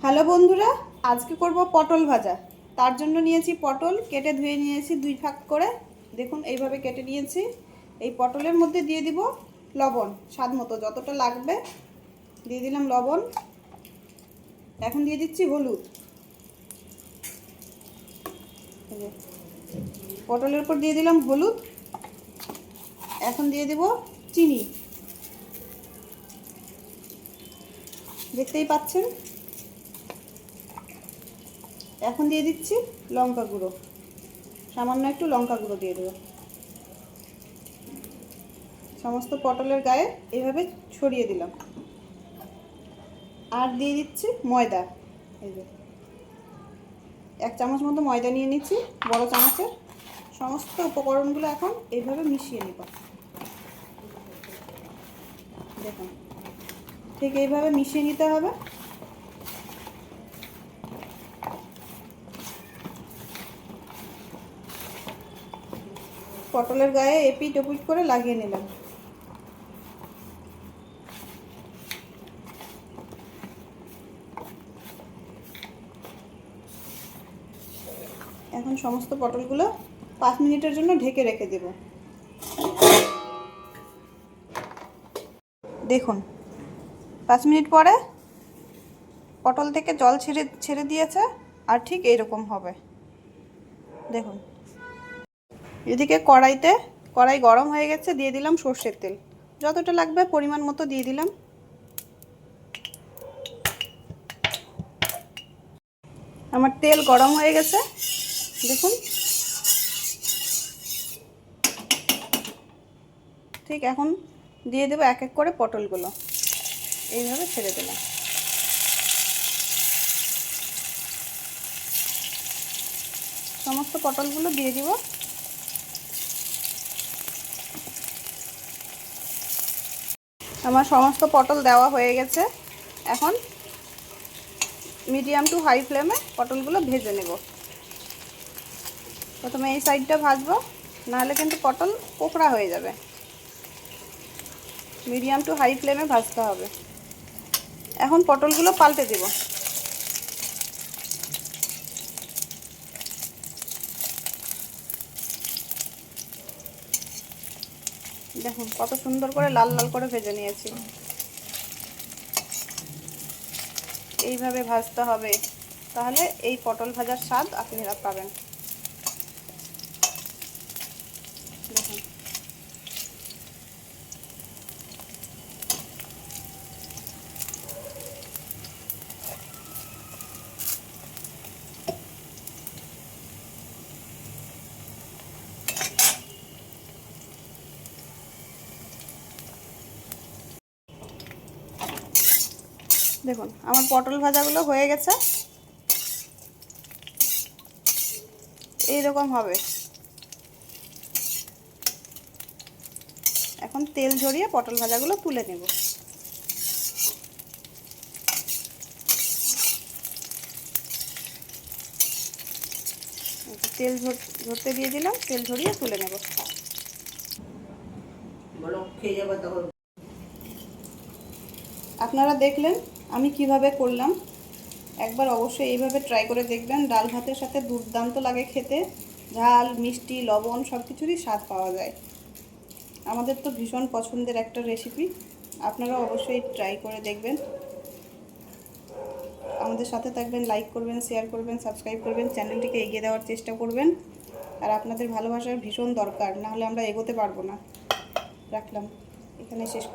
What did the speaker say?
Hello বন্ধুরা, আজকে করব পটল ভাজা। তার জন্য নিয়েছি পটল, কেটে ধুয়ে নিয়েছি দুই ভাগ করে। দেখুন এইভাবে কেটে নিয়েছি। এই পটলের মধ্যে দিয়ে দিব লবণ, স্বাদ মতো যতটা লাগবে দিয়ে দিলাম লবণ। এখন দিয়ে দিচ্ছি হলুদ। পটলের উপর দিয়ে দিলাম হলুদ। এখন দিয়ে দেব চিনি, দেখতেই পাচ্ছেন। এখন দিয়ে দিচ্ছি লঙ্কা গুঁড়ো, সামান্য একটু লঙ্কা গুঁড়ো দিয়ে দেবো। সমস্ত পটলের গায়ে এইভাবে ছড়িয়ে দিলাম। আর দিয়ে দিচ্ছি ময়দা। এই যে 1 চামচ মতো ময়দা নিয়ে নিচ্ছি, বড় চামচের। সমস্ত উপকরণগুলো এখন এইভাবে মিশিয়ে নিব। দেখুন, ঠিক এইভাবে মিশিয়ে নিতে হবে। পটলের গায়ে এপিট ওপিট করে লাগিয়ে নিলাম। এখন সমস্ত পটলগুলো 5 মিনিটের জন্য ঢেকে রেখে দেব। দেখুন 5 মিনিট পরে পটল থেকে জল ছেড়ে দিয়েছে, আর ঠিক এইরকম হবে। দেখুন, এদিকে কড়াই গরম হয়ে গেছে, দিয়ে দিলাম সর্ষের তেল। যতটা লাগবে পরিমাণ মতো দিয়ে দিলাম। আমার তেল গরম হয়ে গেছে, দেখুন। ঠিক এখন দিয়ে দেবো এক এক করে পটলগুলো, এইভাবে ছেড়ে দিলাম। সমস্ত পটলগুলো দিয়ে দিব। আমার সমস্ত পটল দেওয়া হয়ে গেছে। এখন মিডিয়াম টু হাই ফ্লেমে পটলগুলো ভেজে নেব। প্রথমে এই সাইডটা ভাজবো, নাহলে কিন্তু পটল পোকড়া হয়ে যাবে। মিডিয়াম টু হাই ফ্লেমে ভাজতে হবে। এখন পটলগুলো পাল্টে দেব। দেখুন কত সুন্দর করে লাল লাল করে ভেজে নিয়েছি। এইভাবে ভাজতে হবে, তাহলে এই পটল ভাজার স্বাদ আপনারা পাবেন। দেখুন, দেখুন আমার পটল ভাজাগুলো হয়ে গেছে। এইরকম হবে। এখন তেল ঝরিয়ে পটল ভাজাগুলো তুলে নেব। তেল ঝরতে দিয়ে দিলাম, তেল ঝরিয়ে তুলে নেব। আপনারা দেখলেন আমি কিভাবে করলাম। একবার অবশ্যই এইভাবে ট্রাই করে দেখবেন। ডাল ভাতের সাথে দুর্দান্ত লাগে খেতে। ঝাল, মিষ্টি, লবণ সব কিছুরই স্বাদ পাওয়া যায়। আমাদের তো ভীষণ পছন্দের একটা রেসিপি। আপনারা অবশ্যই ট্রাই করে দেখবেন। আমাদের সাথে থাকবেন, লাইক করবেন, শেয়ার করবেন, সাবস্ক্রাইব করবেন, চ্যানেলটিকে এগিয়ে দেওয়ার চেষ্টা করবেন। আর আপনাদের ভালোবাসার ভীষণ দরকার, নাহলে আমরা এগোতে পারবো না। রাখলাম, এখানে শেষ।